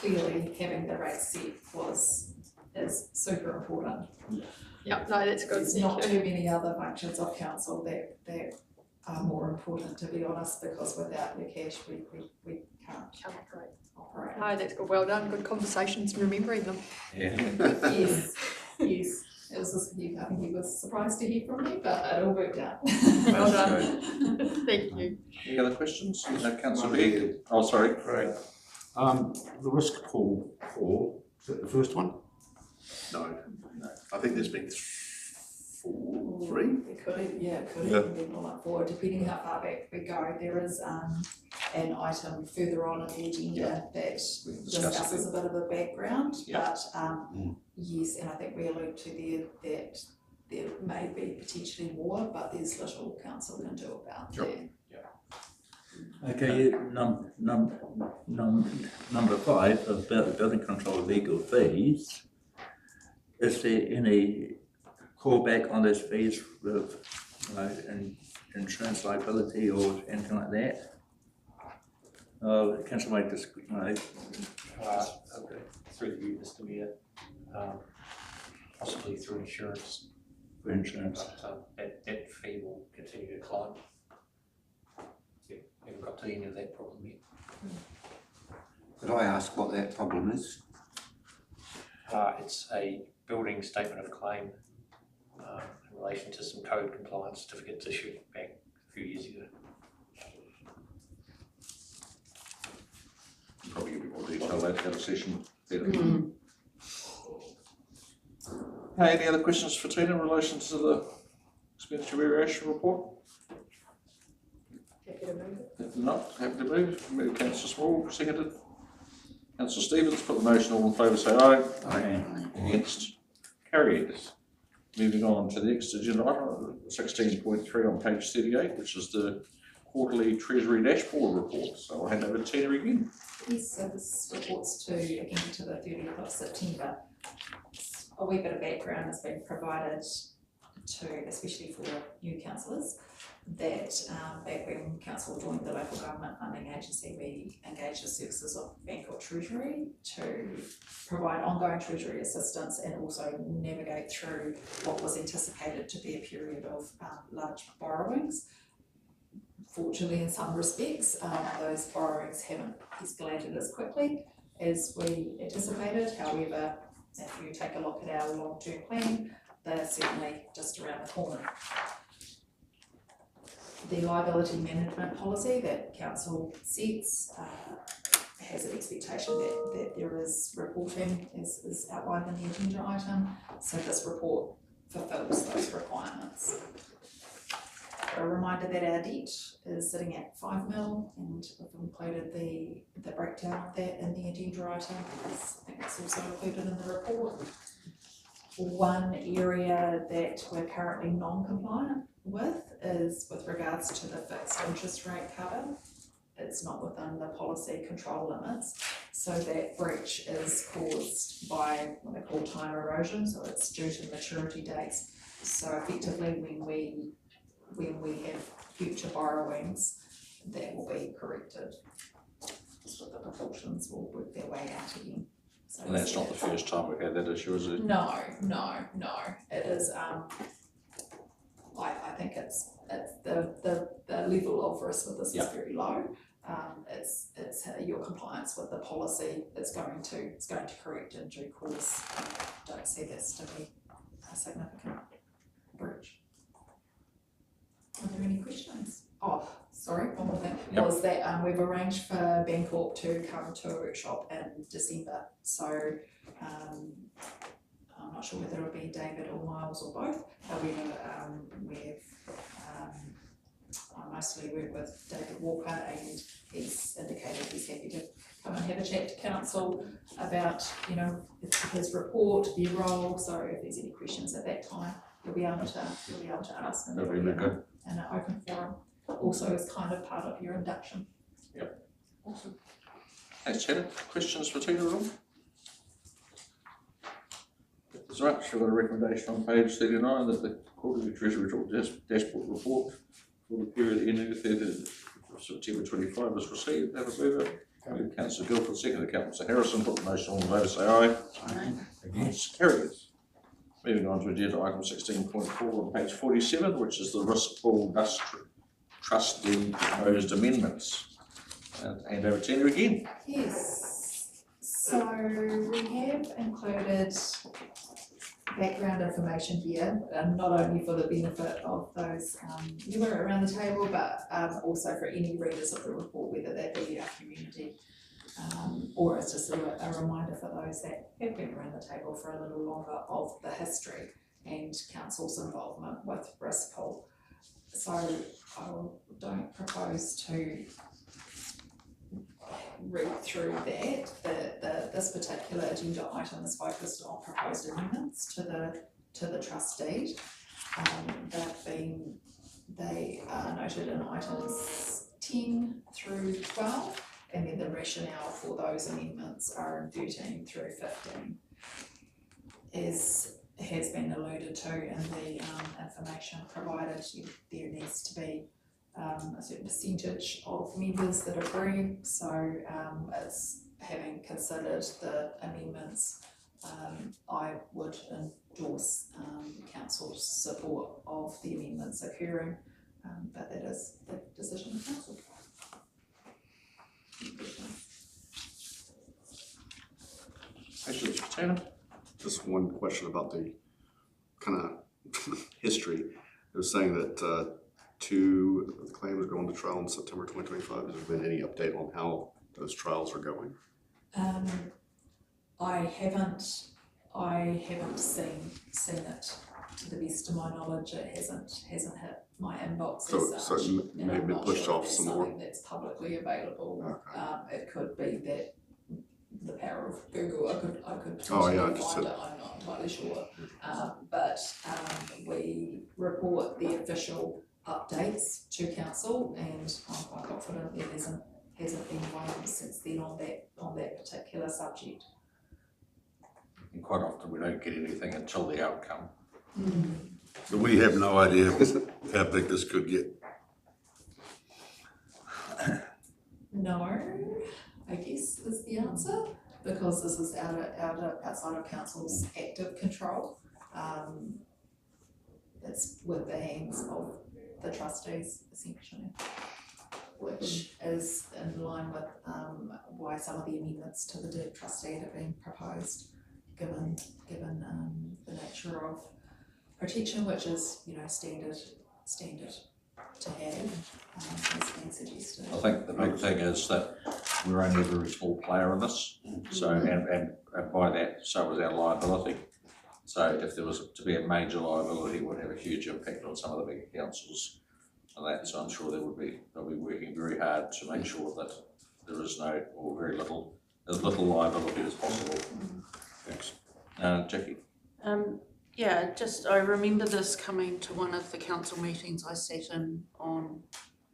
clearly having the rates set was is super important. Yeah, no, that's good, There's thank not you. too many other functions of council that are more important, to be honest, because without your cash, we can't Can't operate. operate. No, that's good, well done, good conversations, remembering them. Yes, yes. It was just, I think he was surprised to hear from me, but it all worked out. Well done. Thank you. Any other questions? No, councillor Begg? Oh, sorry. Right. The Riskpool call, is that the first one? No, I think there's been three. It could, yeah, it could Yeah. even be more like four, depending how far back we go. There is an item further on in the agenda that We can discuss discusses it. a bit of the background, Yeah. but yes, and I think we allude to there that there may be potentially more, but there's little council can do about Sure. that. Okay, number 5, about the building control legal fees. Is there any callback on those fees with, insurance liability or anything like that? Councillor White, Through you, Mr. Mayor, possibly through insurance, for insurance. but that fee will continue to climb. Yeah, haven't got to any of that problem yet. Could I ask what that problem is? It's a building statement of claim in relation to some code compliance certificates issued back a few years ago. Probably give you more detail later in the session. Hey, any other questions for Tina in relation to the expenditure variation report? Happy to move it. If not, happy to move. Move Councillor Small, seconded. Councillor Stevens, put the motion, all in favour say aye. Aye. Against? Carried. Moving on to the next agenda item, 16.3 on page 38, which is the quarterly Treasury dashboard report. So I'll hand over to Tina again. Yes, so this reports again to the 30th of September. A wee bit of background has been provided to, especially for new councillors, that back when council joined the local government funding agency, we engaged the services of Bangkok Treasury to provide ongoing Treasury assistance and also navigate through what was anticipated to be a period of large borrowings. Fortunately, in some respects, those borrowings haven't escalated as quickly as we anticipated. However, if you take a look at our long-term plan, they're certainly just around the corner. The liability management policy that council sets has an expectation that there is reporting as is outlined in the agenda item. So this report fulfills those requirements. A reminder that our debt is sitting at 5 mil, and we've included the breakdown of that in the agenda item, because I think it's also included in the report. One area that we're currently non-compliant with is with regards to the fixed interest rate cover. It's not within the policy control limits, so that breach is caused by what they call time erosion, so it's due to maturity dates. So effectively, when we have future borrowings, that will be corrected. So the proportions will work their way out again. So And that's not the first time we've had that issue, is it? No. It is, I think it's the level of risk with this is very low. It's your compliance with the policy that's going to correct in due course. Don't see this to be a significant breach. Are there any questions? Oh, sorry, one more thing, was that we've arranged for Bangkok to come to a workshop in December. So I'm not sure whether it'll be David or Miles or both. However, I mostly work with David Walker, and he's indicated he's happy to come and have a chat to council about, his report, their role. So if there's any questions at that time, you'll be able to ask them. That'll be good. In an open forum, also as kind of part of your induction. Yep. Awesome. Thanks, Tina. Questions for Tina at all? That's right, we've got a recommendation on page 39 that the quarterly Treasury dashboard report for the period ending the 30th of September 25 was received. Have a move it. Moved councillor Guildford, seconded councillor Harrison, put the motion on the vote, say aye. Aye. Against, carried. Moving on to agenda item 16.4 on page 47, which is the Riskpool trustee proposed amendments. Hand over to you again. Yes, so we have included background information here, not only for the benefit of those newer around the table, but also for any readers of the report, whether that be our community or it's just a reminder for those that have been around the table for a little longer of the history and council's involvement with Riskpool. So I don't propose to read through that. This particular agenda item is focused on proposed amendments to the trustee. They are noted in items 10 through 12, and then the rationale for those amendments are in 13 through 15. As has been alluded to in the information provided, there needs to be a certain percentage of members that agree. So it's having considered the amendments, I would endorse council's support of the amendments occurring, but that is the decision of council. Councillor Taylor. Just one question about the kind of history. It was saying that 2 claims are going to trial in September 2025. Has there been any update on how those trials are going? I haven't seen it. To the best of my knowledge, it hasn't hit my inbox. So it may have been pushed off some more. That's publicly available. Okay. It could be that the power of Google. I could Oh, yeah, potentially find it. I'm not entirely sure. But we report the official updates to council, and I'm quite confident there hasn't been one since then on that particular subject. And quite often we don't get anything until the outcome. So we have no idea how big this could get. No, I guess is the answer, because this is outside of council's active control. It's with the hands of the trustees essentially, which is in line with why some of the amendments to the deed trustee have been proposed, given the nature of protection, which is standard to have, has been suggested. I think the big thing is that we're only a very small player in this, so and by that, so is our liability. So if there was to be a major liability, it would have a huge impact on some of the bigger councils and that. So I'm sure they'll be working very hard to make sure that there is no or very little, as little liability as possible. Thanks. Jackie. Yeah, I remember this coming to one of the council meetings I sat in on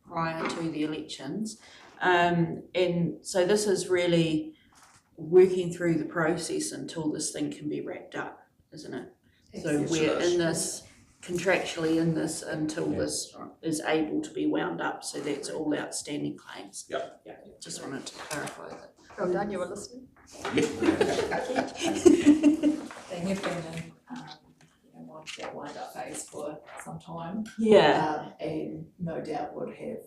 prior to the elections. And so this is really working through the process until this thing can be wrapped up, isn't it? So we're in this, contractually in this until this is able to be wound up. So that's all outstanding claims. Yeah. Just wanted to clarify that. Well done, you were listening. They have been in that wind up phase for some time. Yeah. And no doubt would have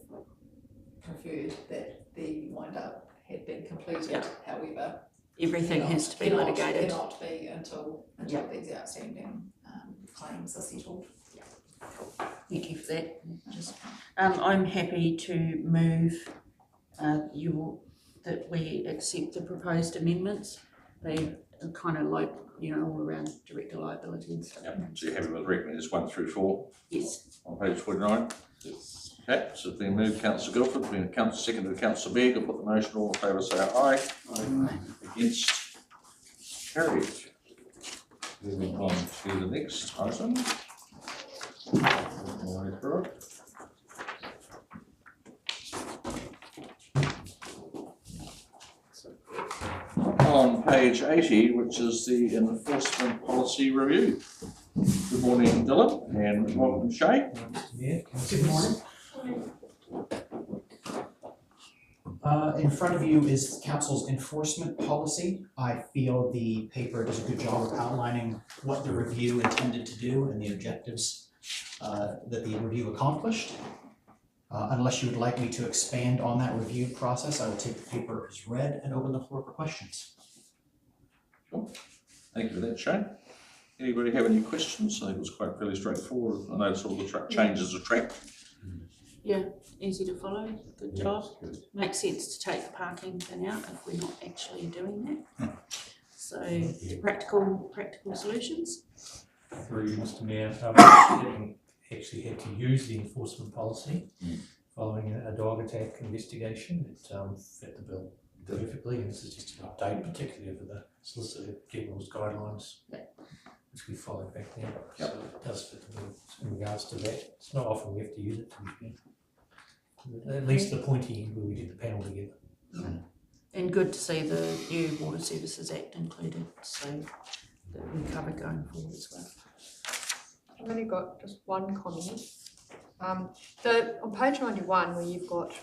preferred that the wind up had been completed. Yeah. However, Everything has to be litigated. Cannot be until these outstanding claims are settled. Thank you for that. I'm happy to move that we accept the proposed amendments. They are kind of like, all around director liability and stuff. Yep. So you're happy with recommenders 1 through 4? Yes. On page 49? Yes. Okay, so it's been moved, councillor Guildford, been seconded councillor Begg. I'll put the motion, all in favour say aye. Aye. Against? Carried. Moving on to the next item. All the way through it. On page 80, which is the enforcement policy review. Good morning, Dylan, and welcome, Shay. Yeah, good morning. In front of you is council's enforcement policy. I feel the paper does a good job of outlining what the review intended to do and the objectives that the review accomplished. Unless you would like me to expand on that review process, I will take the paper as read and open the floor for questions. Sure. Thank you for that, Shane. Anybody have any questions? I think it was quite fairly straightforward. I noticed all the changes of track. Yeah, easy to follow, good job. Makes sense to take the parking thing out if we're not actually doing that. So practical solutions. Through Mr. Mayor, actually had to use the enforcement policy following a dog attack investigation. It fit the bill perfectly, and this is just an update, particularly of the Solicitor General's guidelines, which we followed back then. So it does fit the bill in regards to that. It's not often we have to use it, to be fair. At least the pointy end where we did the panel together. And good to see the new Water Services Act included, so that we cover going forward as well. I've only got just one comment. On page 91, where you've got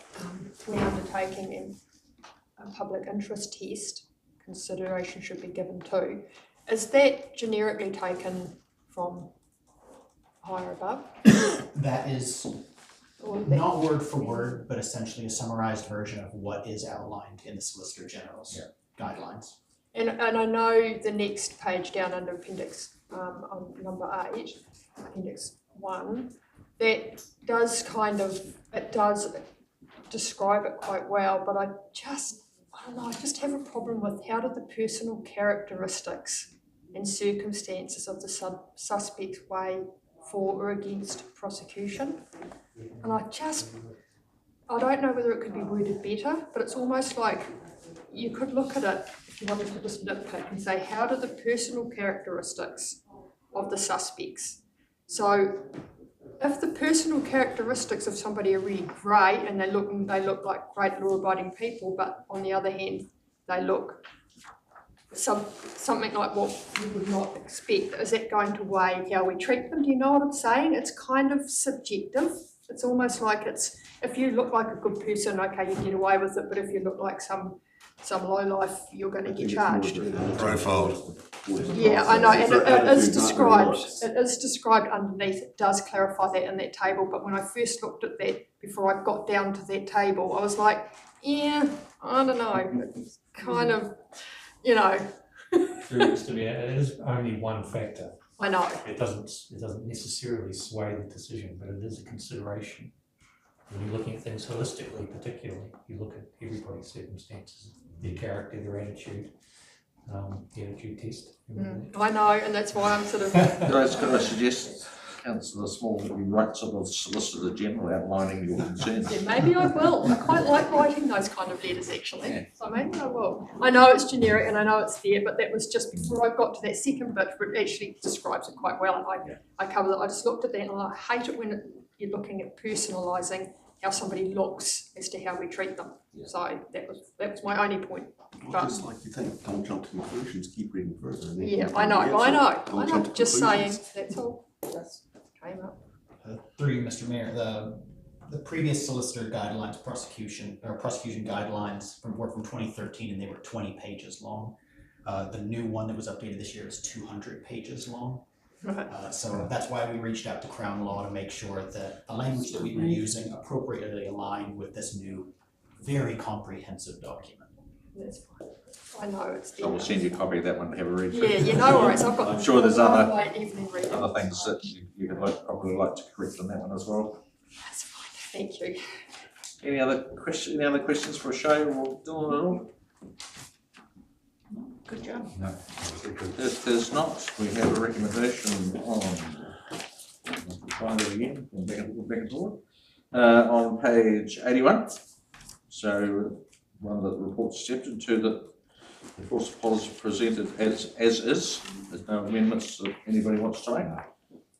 we're undertaking a public interest test, consideration should be given to. Is that generically taken from higher above? That is not word for word, but essentially a summarized version of what is outlined in the Solicitor General's guidelines. And I know the next page down under appendix on number 8, appendix 1, that does it does describe it quite well, but I don't know, I just have a problem with how do the personal characteristics and circumstances of the suspects weigh for or against prosecution. And I don't know whether it could be worded better, but it's almost like you could look at it, if you wanted to just nitpick and say, how do the personal characteristics of the suspects? So if the personal characteristics of somebody are really great and they look like great law-abiding people, but on the other hand, they look something like what you would not expect, is that going to weigh how we treat them? Do you know what I'm saying? It's kind of subjective. It's almost like if you look like a good person, okay, you get away with it, but if you look like some lowlife, you're going to get charged. Profiled. Yeah, I know, and it is described. It is described underneath. It does clarify that in that table. But when I first looked at that, before I got down to that table, I was like, yeah, I don't know. It's kind of, Through Mr. Mayor, it is only one factor. I know. It doesn't necessarily sway the decision, but it is a consideration. When you're looking at things holistically, particularly, you look at everybody's circumstances, their character, their attitude, the attitude test. I know, and that's why I'm sort of. Could I suggest, Councillor Small, that you write sort of Solicitor General outlining your concerns? Yeah, maybe I will. I quite like writing those kind of letters, actually. Yeah. So maybe I will. I know it's generic and I know it's there, but that was just before I got to that second bit, where it actually describes it quite well. And I covered it. I just looked at that and I hate it when you're looking at personalising how somebody looks as to how we treat them. Yeah. So that was my only point. Well, just like you think, don't jump to conclusions, keep reading further. And yeah, I know. Just saying, that's all. Just came up. Through Mr. Mayor, the previous solicitor guidelines, prosecution guidelines were from 2013, and they were 20 pages long. The new one that was updated this year is 200 pages long. So that's why we reached out to Crown Law to make sure that the language that we were using appropriately aligned with this new, very comprehensive document. That's fine. I know it's. So we'll send you a copy of that one to have a read. Yeah, no worries. I've got. I'm sure there's other things that you could probably like to correct on that one as well. That's fine. Thank you. Any other questions for a show or Dylan at all? Good job. No. If there's not, we have a recommendation on. Find it again. Back and forward. On page 81. So. One that the report's accepted, two that the enforcement policy presented as is. There's no amendments that anybody wants to make.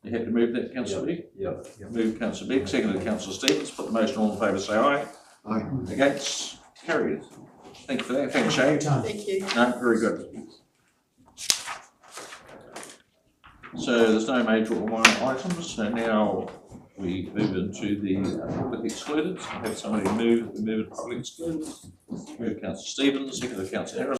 You have to move that, Councillor Begg? Yep. Move Councillor Begg, seconded Councillor Stevens. Put the motion, all in favour say aye. Aye. Against? Carried. Thank you for that. Thanks, Shane. Thank you. No, very good. So there's no major or minor items, so now we move into the public excluded. Have somebody move the public excluded. Move Councillor Stevens, second Councillor Harris.